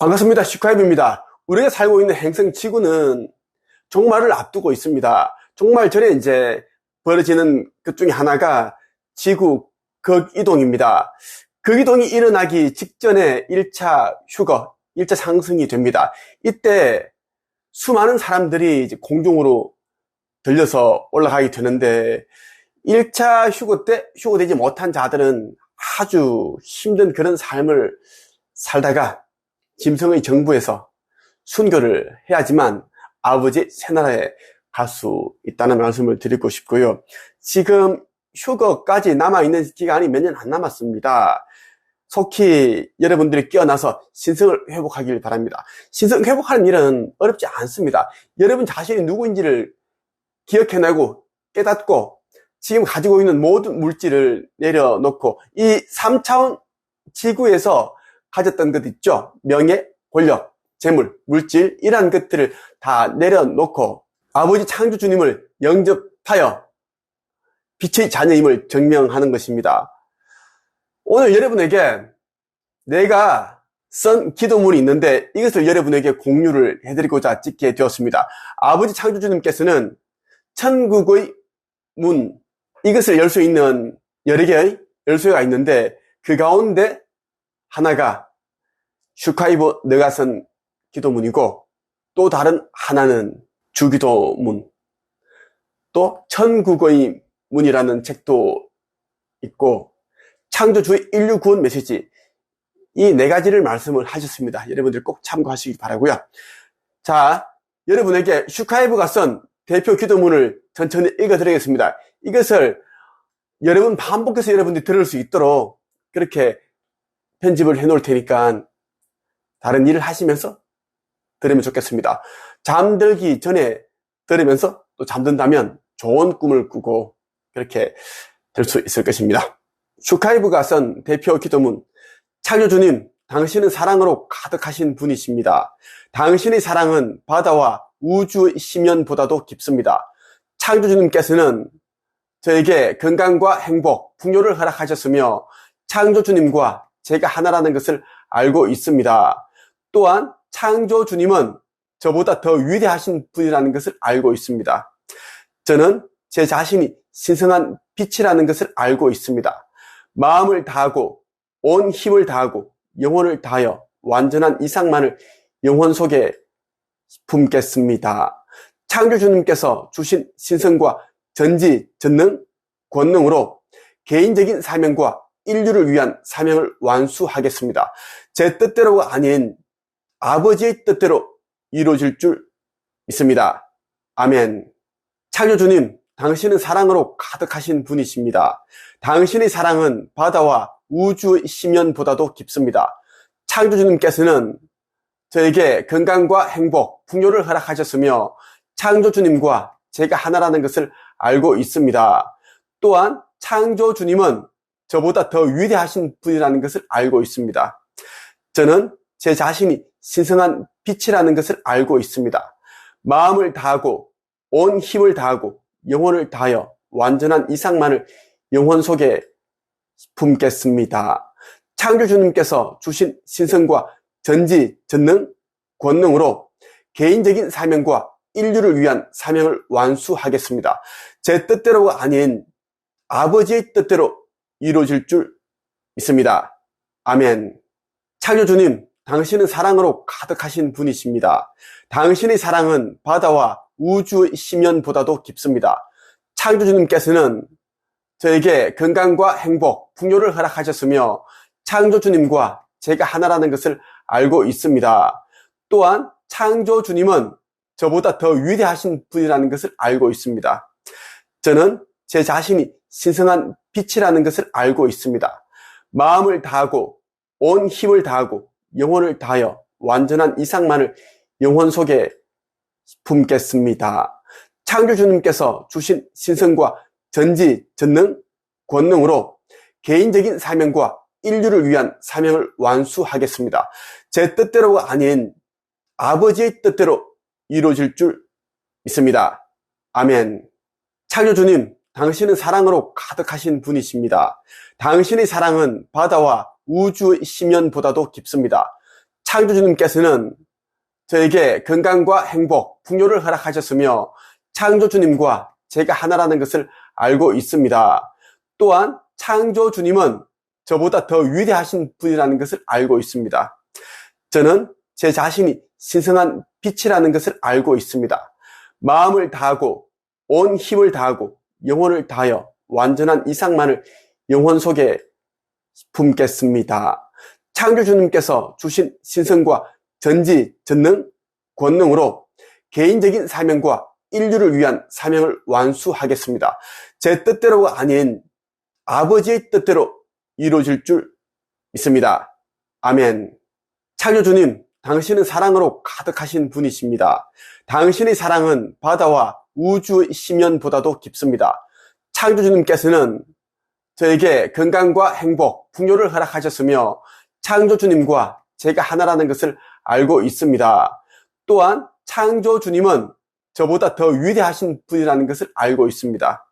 반갑습니다. 슈카이브입니다. 우리가 살고 있는 행성 지구는 종말을 앞두고 있습니다. 종말 전에 이제 벌어지는 것 중에 하나가 지구 극이동입니다. 극이동이 일어나기 직전에 1차 휴거, 1차 상승이 됩니다. 이때 수많은 사람들이 이제 공중으로 들려서 올라가게 되는데 1차 휴거 때 휴거되지 못한 자들은 아주 힘든 그런 삶을 살다가 짐승의 정부에서 순교를 해야지만 아버지 새나라에 갈 수 있다는 말씀을 드리고 싶고요. 지금 휴거까지 남아있는 기간이 몇 년 안 남았습니다. 속히 여러분들이 깨어나서 신성을 회복하길 바랍니다. 신성 회복하는 일은 어렵지 않습니다. 여러분 자신이 누구인지를 기억해내고 깨닫고 지금 가지고 있는 모든 물질을 내려놓고 이 3차원 지구에서 가졌던 것 있죠. 명예, 권력, 재물, 물질 이러한 것들을 다 내려놓고 아버지 창조 주님을 영접하여 빛의 자녀임을 증명하는 것입니다. 오늘 여러분에게 내가 쓴 기도문이 있는데 이것을 여러분에게 공유를 해드리고자 찍게 되었습니다. 아버지 창조 주님께서는 천국의 문, 이것을 열 수 있는 여러 개의 열쇠가 있는데 그 가운데 하나가 슈카이브 너가 쓴 기도문이고 또 다른 하나는 주기도문, 또 천국의 문이라는 책도 있고 창조주의 인류 구원 메시지, 이 네 가지를 말씀을 하셨습니다. 여러분들 꼭 참고하시기 바라고요. 자, 여러분에게 슈카이브가 쓴 대표 기도문을 천천히 읽어드리겠습니다. 이것을 여러분 반복해서 여러분들이 들을 수 있도록 그렇게 편집을 해놓을 테니까 다른 일을 하시면서 들으면 좋겠습니다. 잠들기 전에 들으면서 또 잠든다면 좋은 꿈을 꾸고 그렇게 될 수 있을 것입니다. 슈카이브가 쓴 대표 기도문. 창조주님, 당신은 사랑으로 가득하신 분이십니다. 당신의 사랑은 바다와 우주의 심연보다도 깊습니다. 창조주님께서는 저에게 건강과 행복, 풍요를 허락하셨으며 창조주님과 제가 하나라는 것을 알고 있습니다. 또한 창조주님은 저보다 더 위대하신 분이라는 것을 알고 있습니다. 저는 제 자신이 신성한 빛이라는 것을 알고 있습니다. 마음을 다하고 온 힘을 다하고 영혼을 다하여 완전한 이상만을 영혼 속에 품겠습니다. 창조주님께서 주신 신성과 전지, 전능, 권능으로 개인적인 사명과 인류를 위한 사명을 완수하겠습니다. 제 뜻대로가 아닌 아버지의 뜻대로 이루어질 줄 믿습니다. 아멘. 창조주님, 당신은 사랑으로 가득하신 분이십니다. 당신의 사랑은 바다와 우주의 심연보다도 깊습니다. 창조주님께서는 저에게 건강과 행복, 풍요를 허락하셨으며 창조주님과 제가 하나라는 것을 알고 있습니다. 또한 창조주님은 저보다 더 위대하신 분이라는 것을 알고 있습니다. 저는 제 자신이 신성한 빛이라는 것을 알고 있습니다. 마음을 다하고 온 힘을 다하고 영혼을 다하여 완전한 이상만을 영혼 속에 품겠습니다. 창조주님께서 주신 신성과 전지, 전능, 권능으로 개인적인 사명과 인류를 위한 사명을 완수하겠습니다. 제 뜻대로가 아닌 아버지의 뜻대로 이루어질 줄 믿습니다. 아멘. 창조주님, 당신은 사랑으로 가득하신 분이십니다. 당신의 사랑은 바다와 우주의 심연보다도 깊습니다. 창조주님께서는 저에게 건강과 행복, 풍요를 허락하셨으며 창조주님과 제가 하나라는 것을 알고 있습니다. 또한 창조주님은 저보다 더 위대하신 분이라는 것을 알고 있습니다. 저는 제 자신이 신성한 빛이라는 것을 알고 있습니다. 마음을 다하고 온 힘을 다하고 영혼을 다하여 완전한 이상만을 영혼 속에 품겠습니다. 창조주님께서 주신 신성과 전지, 전능, 권능으로 개인적인 사명과 인류를 위한 사명을 완수하겠습니다. 제 뜻대로가 아닌 아버지의 뜻대로 이루어질 줄 믿습니다. 아멘. 창조주님, 당신은 사랑으로 가득하신 분이십니다. 당신의 사랑은 바다와 우주의 심연보다도 깊습니다. 창조주님께서는 저에게 건강과 행복, 풍요를 허락하셨으며 창조주님과 제가 하나라는 것을 알고 있습니다. 또한 창조주님은 저보다 더 위대하신 분이라는 것을 알고 있습니다. 저는 제 자신이 신성한 빛이라는 것을 알고 있습니다. 마음을 다하고 온 힘을 다하고 영혼을 다하여 완전한 이상만을 영혼 속에 품겠습니다. 창조주님께서 주신 신성과 전지, 전능, 권능으로 개인적인 사명과 인류를 위한 사명을 완수하겠습니다. 제 뜻대로가 아닌 아버지의 뜻대로 이루어질 줄 믿습니다. 아멘. 창조주님, 당신은 사랑으로 가득하신 분이십니다. 당신의 사랑은 바다와 우주의 심연보다도 깊습니다. 창조주님께서는 저에게 건강과 행복, 풍요를 허락하셨으며 창조주님과 제가 하나라는 것을 알고 있습니다. 또한 창조주님은 저보다 더 위대하신 분이라는 것을 알고 있습니다.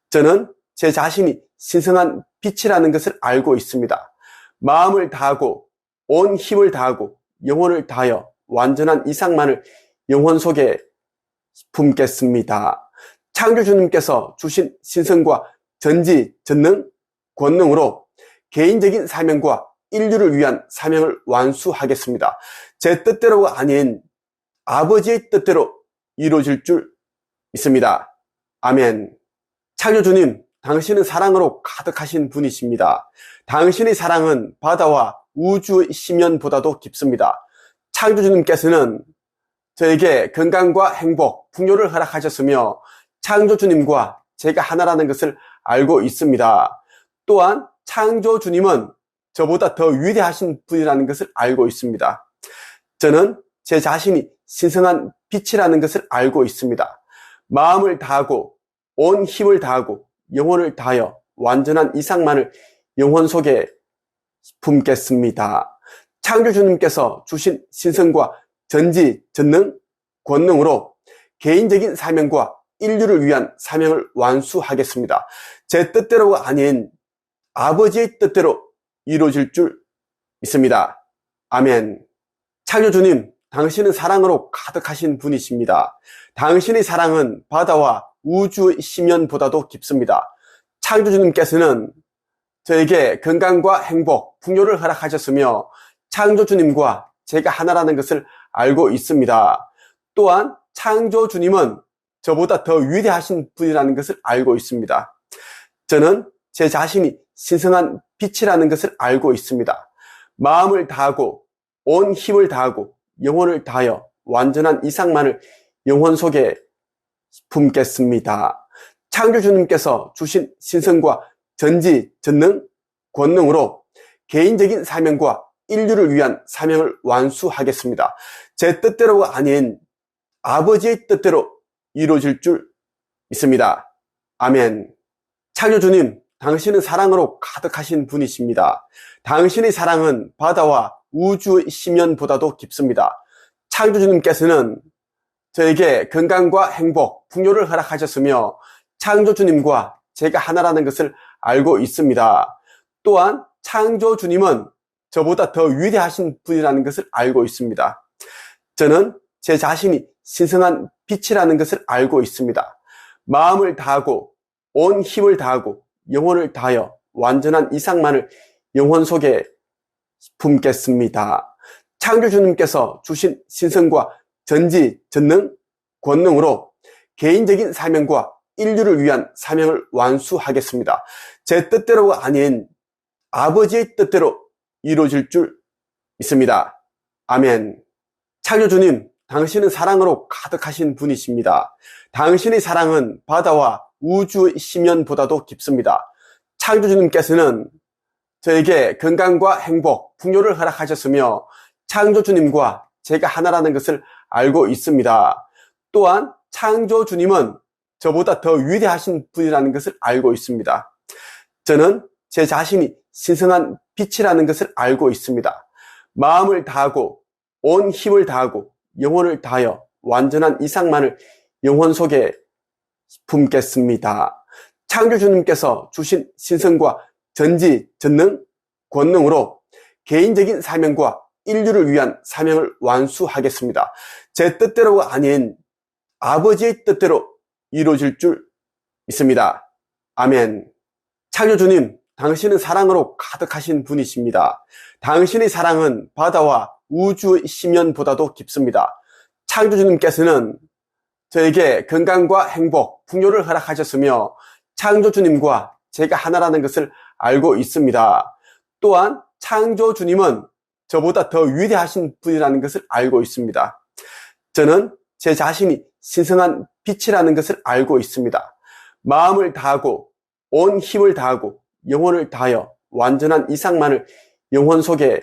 저는 제 자신이 신성한 빛이라는 것을 알고 있습니다. 마음을 다하고 온 힘을 다하고 영혼을 다하여 완전한 이상만을 영혼 속에 품겠습니다. 창조주님께서 주신 신성과 전지, 전능, 권능으로 개인적인 사명과 인류를 위한 사명을 완수하겠습니다. 제 뜻대로가 아닌 아버지의 뜻대로 이루어질 줄 믿습니다. 아멘. 창조주님, 당신은 사랑으로 가득하신 분이십니다. 당신의 사랑은 바다와 우주의 심연보다도 깊습니다. 창조주님께서는 저에게 건강과 행복, 풍요를 허락하셨으며 창조주님과 제가 하나라는 것을 알고 있습니다. 또한 창조주님은 저보다 더 위대하신 분이라는 것을 알고 있습니다. 저는 제 자신이 신성한 빛이라는 것을 알고 있습니다. 마음을 다하고 온 힘을 다하고 영혼을 다하여 완전한 이상만을 영혼 속에 품겠습니다. 창조주님께서 주신 신성과 전지, 전능, 권능으로 개인적인 사명과 인류를 위한 사명을 완수하겠습니다. 제 뜻대로가 아닌 아버지의 뜻대로 이루어질 줄 믿습니다. 아멘. 창조주님, 당신은 사랑으로 가득하신 분이십니다. 당신의 사랑은 바다와 우주의 심연보다도 깊습니다. 창조주님께서는 저에게 건강과 행복, 풍요를 허락하셨으며 창조주님과 제가 하나라는 것을 알고 있습니다. 또한 창조주님은 저보다 더 위대하신 분이라는 것을 알고 있습니다. 저는 제 자신이 신성한 빛이라는 것을 알고 있습니다. 마음을 다하고 온 힘을 다하고 영혼을 다하여 완전한 이상만을 영혼 속에 품겠습니다. 창조주님께서 주신 신성과 전지, 전능, 권능으로 개인적인 사명과 인류를 위한 사명을 완수하겠습니다. 제 뜻대로가 아닌 아버지의 뜻대로 이루어질 줄 믿습니다. 아멘. 창조주님, 당신은 사랑으로 가득하신 분이십니다. 당신의 사랑은 바다와 우주의 심연보다도 깊습니다. 창조주님께서는 저에게 건강과 행복, 풍요를 허락하셨으며 창조주님과 제가 하나라는 것을 알고 있습니다. 또한 창조주님은 저보다 더 위대하신 분이라는 것을 알고 있습니다. 저는 제 자신이 신성한 빛이라는 것을 알고 있습니다. 마음을 다하고 온 힘을 다하고 영혼을 다하여 완전한 이상만을 영혼 속에 품겠습니다. 창조주님께서 주신 신성과 전지, 전능, 권능으로 개인적인 사명과 인류를 위한 사명을 완수하겠습니다. 제 뜻대로가 아닌 아버지의 뜻대로 이루어질 줄 믿습니다. 아멘. 창조주님, 당신은 사랑으로 가득하신 분이십니다. 당신의 사랑은 바다와 우주의 심연보다도 깊습니다. 창조주님께서는 저에게 건강과 행복, 풍요를 허락하셨으며 창조주님과 제가 하나라는 것을 알고 있습니다. 또한 창조주님은 저보다 더 위대하신 분이라는 것을 알고 있습니다. 저는 제 자신이 신성한 빛이라는 것을 알고 있습니다. 마음을 다하고 온 힘을 다하고 영혼을 다하여 완전한 이상만을 영혼 속에 품겠습니다. 창조주님께서 주신 신성과 전지, 전능, 권능으로 개인적인 사명과 인류를 위한 사명을 완수하겠습니다. 제 뜻대로가 아닌 아버지의 뜻대로 이루어질 줄 믿습니다. 아멘. 창조주님, 당신은 사랑으로 가득하신 분이십니다. 당신의 사랑은 바다와 우주의 심연보다도 깊습니다. 창조주님께서는 저에게 건강과 행복, 풍요를 허락하셨으며 창조주님과 제가 하나라는 것을 알고 있습니다. 또한 창조주님은 저보다 더 위대하신 분이라는 것을 알고 있습니다. 저는 제 자신이 신성한 빛이라는 것을 알고 있습니다. 마음을 다하고 온 힘을 다하고 영혼을 다하여 완전한 이상만을 영혼 속에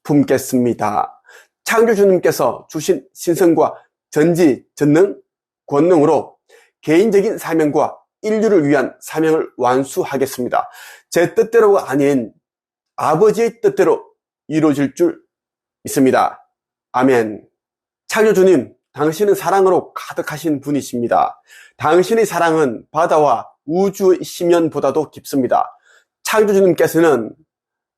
품겠습니다. 창조주님께서 주신 신성과 전지, 전능, 권능으로 개인적인 사명과 인류를 위한 사명을 완수하겠습니다. 제 뜻대로가 아닌 아버지의 뜻대로 이루어질 줄 믿습니다. 아멘. 창조주님, 당신은 사랑으로 가득하신 분이십니다. 당신의 사랑은 바다와 우주의 심연보다도 깊습니다. 창조주님께서는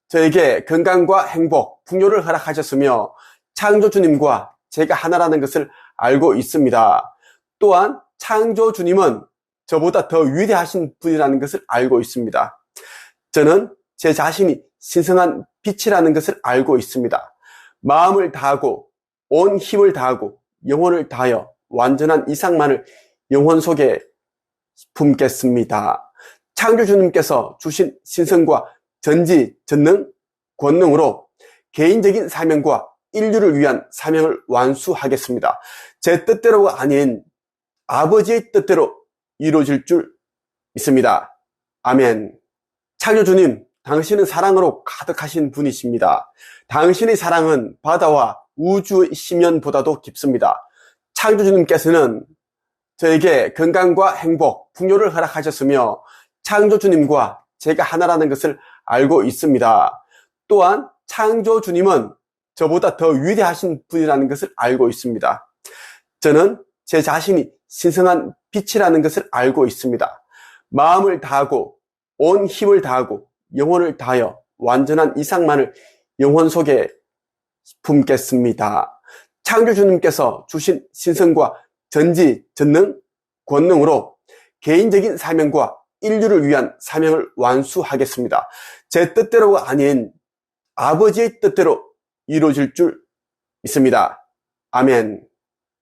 저에게 건강과 행복, 풍요를 허락하셨으며 창조주님과 제가 하나라는 것을 알고 있습니다. 또한 창조주님은 저보다 더 위대하신 분이라는 것을 알고 있습니다. 저는 제 자신이 신성한 빛이라는 것을 알고 있습니다. 마음을 다하고 온 힘을 다하고 영혼을 다하여 완전한 이상만을 영혼 속에 품겠습니다. 창조주님께서 주신 신성과 전지, 전능, 권능으로 개인적인 사명과 인류를 위한 사명을 완수하겠습니다. 제 뜻대로가 아닌 아버지의 뜻대로 이루어질 줄 믿습니다. 아멘. 창조주님, 당신은 사랑으로 가득하신 분이십니다. 당신의 사랑은 바다와 우주의 심연보다도 깊습니다. 창조주님께서는 저에게 건강과 행복, 풍요를 허락하셨으며 창조주님과 제가 하나라는 것을 알고 있습니다. 또한 창조주님은 저보다 더 위대하신 분이라는 것을 알고 있습니다. 저는 제 자신이 신성한 빛이라는 것을 알고 있습니다. 마음을 다하고 온 힘을 다하고 영혼을 다하여 완전한 이상만을 영혼 속에 품겠습니다. 창조주님께서 주신 신성과 전지, 전능, 권능으로 개인적인 사명과 인류를 위한 사명을 완수하겠습니다. 제 뜻대로가 아닌 아버지의 뜻대로 이루어질 줄 믿습니다. 아멘.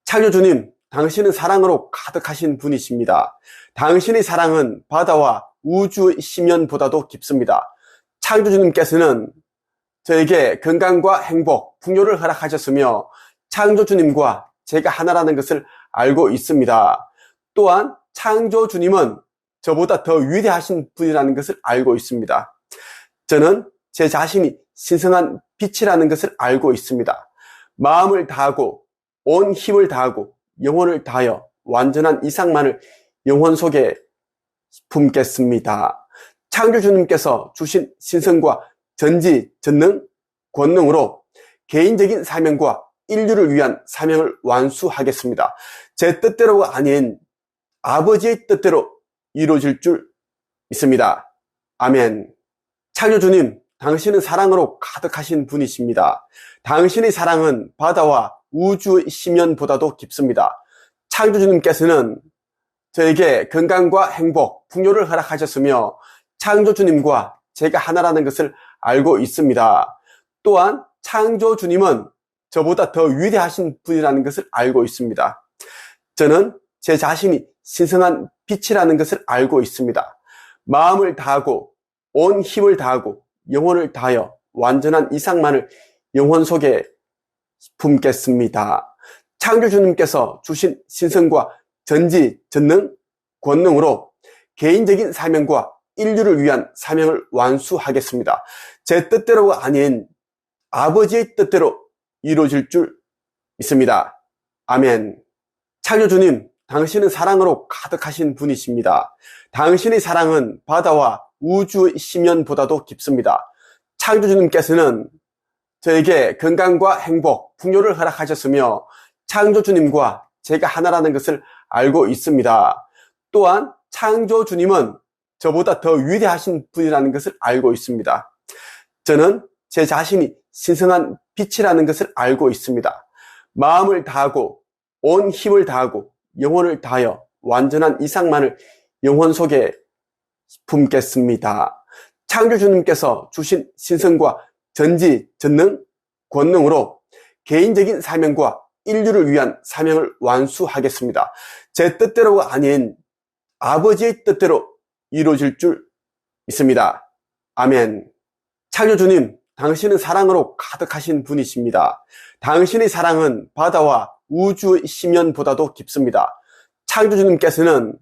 창조주님, 당신은 사랑으로 가득하신 분이십니다. 당신의 사랑은 바다와 우주의 심연보다도 깊습니다. 창조주님께서는 저에게 건강과 행복, 풍요를 허락하셨으며 창조주님과 제가 하나라는 것을 알고 있습니다. 또한 창조주님은 저보다 더 위대하신 분이라는 것을 알고 있습니다. 저는 제 자신이 신성한 빛이라는 것을 알고 있습니다. 마음을 다하고 온 힘을 다하고 영혼을 다하여 완전한 이상만을 영혼 속에 품겠습니다. 창조주님께서 주신 신성과 전지, 전능, 권능으로 개인적인 사명과 인류를 위한 사명을 완수하겠습니다. 제 뜻대로가 아닌 아버지의 뜻대로 이루어질 줄 믿습니다. 아멘. 창조주님, 당신은 사랑으로 가득하신 분이십니다. 당신의 사랑은 바다와 우주의 심연보다도 깊습니다. 창조주님께서는 저에게 건강과 행복, 풍요를 허락하셨으며 창조주님과 제가 하나라는 것을 알고 있습니다. 또한 창조주님은 저보다 더 위대하신 분이라는 것을 알고 있습니다. 저는 제 자신이 신성한 빛이라는 것을 알고 있습니다. 마음을 다하고 온 힘을 다하고 영혼을 다하여 완전한 이상만을 영혼 속에 품겠습니다. 창조주님께서 주신 신성과 전지, 전능, 권능으로 개인적인 사명과 인류를 위한 사명을 완수하겠습니다. 제 뜻대로가 아닌 아버지의 뜻대로 이루어질 줄 믿습니다. 아멘. 창조주님, 당신은 사랑으로 가득하신 분이십니다. 당신의 사랑은 바다와 우주의 심연보다도 깊습니다. 창조주님께서는 저에게 건강과 행복, 풍요를 허락하셨으며 창조주님과 제가 하나라는 것을 알고 있습니다. 또한 창조주님은 저보다 더 위대하신 분이라는 것을 알고 있습니다. 저는 제 자신이 신성한 빛이라는 것을 알고 있습니다. 마음을 다하고 온 힘을 다하고 영혼을 다하여 완전한 이상만을 영혼 속에 품겠습니다. 창조주님께서 주신 신성과 전지, 전능, 권능으로 개인적인 사명과 인류를 위한 사명을 완수하겠습니다. 제 뜻대로가 아닌 아버지의 뜻대로 이루어질 줄 믿습니다. 아멘. 창조주님, 당신은 사랑으로 가득하신 분이십니다. 당신의 사랑은 바다와 우주의 심연보다도 깊습니다. 창조주님께서는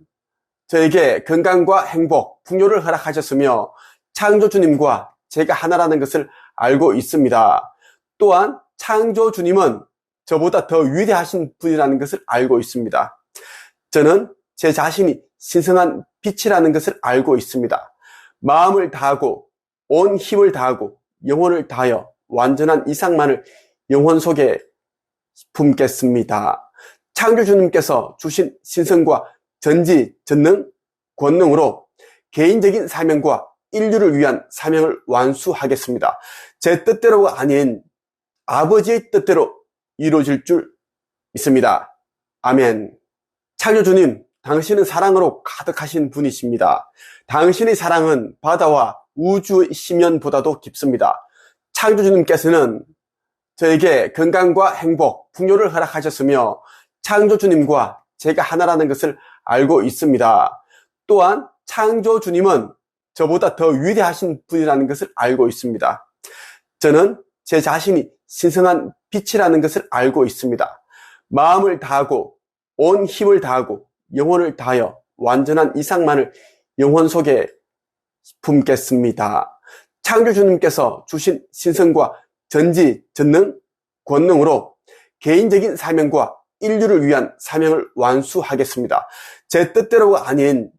저에게 건강과 행복, 풍요를 허락하셨으며 창조주님과 제가 하나라는 것을 알고 있습니다. 또한 창조주님은 저보다 더 위대하신 분이라는 것을 알고 있습니다. 저는 제 자신이 신성한 빛이라는 것을 알고 있습니다. 마음을 다하고 온 힘을 다하고 영혼을 다하여 완전한 이상만을 영혼 속에 품겠습니다. 창조주님께서 주신 신성과 전지, 전능, 권능으로 개인적인 사명과 인류를 위한 사명을 완수하겠습니다. 제 뜻대로가 아닌 아버지의 뜻대로 이루어질 줄 믿습니다. 아멘. 창조주님, 당신은 사랑으로 가득하신 분이십니다. 당신의 사랑은 바다와 우주의 심연보다도 깊습니다. 창조주님께서는 저에게 건강과 행복, 풍요를 허락하셨으며 창조주님과 제가 하나라는 것을 알고 있습니다. 또한 창조주님은 저보다 더 위대하신 분이라는 것을 알고 있습니다. 저는 제 자신이 신성한 빛이라는 것을 알고 있습니다. 마음을 다하고 온 힘을 다하고 영혼을 다하여 완전한 이상만을 영혼 속에 품겠습니다. 창조주님께서 주신 신성과 전지, 전능, 권능으로 개인적인 사명과 인류를 위한 사명을 완수하겠습니다. 제 뜻대로가 아닌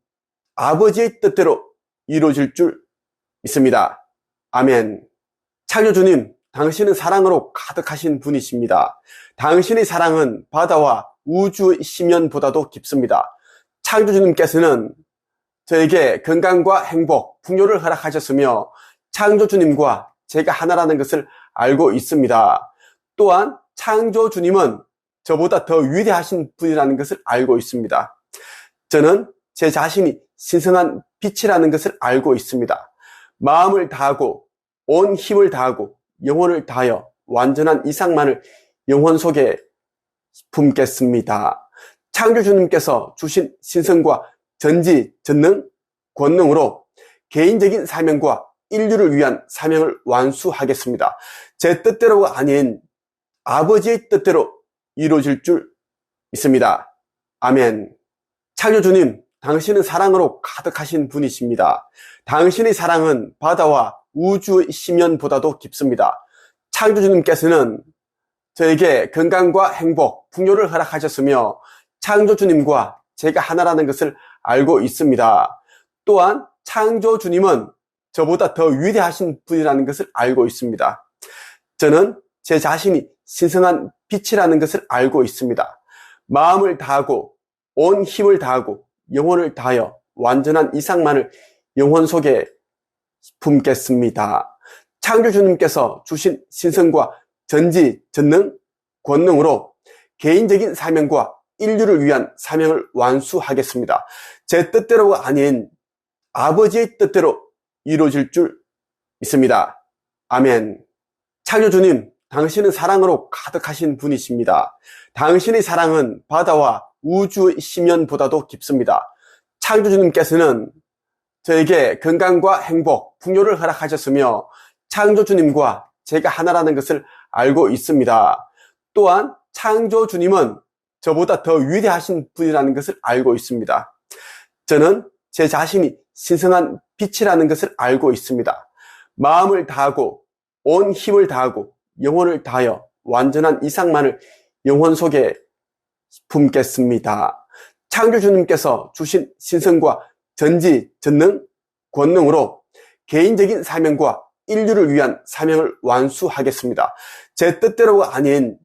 아버지의 뜻대로 이루어질 줄 믿습니다. 아멘. 창조주님, 당신은 사랑으로 가득하신 분이십니다. 당신의 사랑은 바다와 우주의 심연보다도 깊습니다. 창조주님께서는 저에게 건강과 행복, 풍요를 허락하셨으며 창조주님과 제가 하나라는 것을 알고 있습니다. 또한 창조주님은 저보다 더 위대하신 분이라는 것을 알고 있습니다. 저는 제 자신이 신성한 빛이라는 것을 알고 있습니다. 마음을 다하고 온 힘을 다하고 영혼을 다하여 완전한 이상만을 영혼 속에 품겠습니다. 창조주님께서 주신 신성과 전지, 전능, 권능으로 개인적인 사명과 인류를 위한 사명을 완수하겠습니다. 제 뜻대로가 아닌 아버지의 뜻대로 이루어질 줄 믿습니다. 아멘. 창조주님, 당신은 사랑으로 가득하신 분이십니다. 당신의 사랑은 바다와 우주의 심연보다도 깊습니다. 창조주님께서는 저에게 건강과 행복, 풍요를 허락하셨으며 창조주님과 제가 하나라는 것을 알고 있습니다. 또한 창조주님은 저보다 더 위대하신 분이라는 것을 알고 있습니다. 저는 제 자신이 신성한 빛이라는 것을 알고 있습니다. 마음을 다하고 온 힘을 다하고 영혼을 다하여 완전한 이상만을 영혼 속에 품겠습니다. 창조주님께서 주신 신성과 전지, 전능, 권능으로 개인적인 사명과 인류를 위한 사명을 완수하겠습니다. 제 뜻대로가 아닌 아버지의 뜻대로 이루어질 줄 믿습니다. 아멘. 창조주님, 당신은 사랑으로 가득하신 분이십니다. 당신의 사랑은 바다와 우주의 심연보다도 깊습니다. 창조주님께서는 저에게 건강과 행복, 풍요를 허락하셨으며 창조주님과 제가 하나라는 것을 알고 있습니다. 또한 창조주님은 저보다 더 위대하신 분이라는 것을 알고 있습니다. 저는 제 자신이 신성한 빛이라는 것을 알고 있습니다. 마음을 다하고 온 힘을 다하고 영혼을 다하여 완전한 이상만을 영혼 속에 품겠습니다. 창조주님께서 주신 신성과 전지, 전능, 권능으로 개인적인 사명과 인류를 위한 사명을 완수하겠습니다. 제 뜻대로가 아닌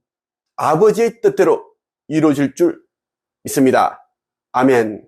아버지의 뜻대로 이루어질 줄 믿습니다. 아멘.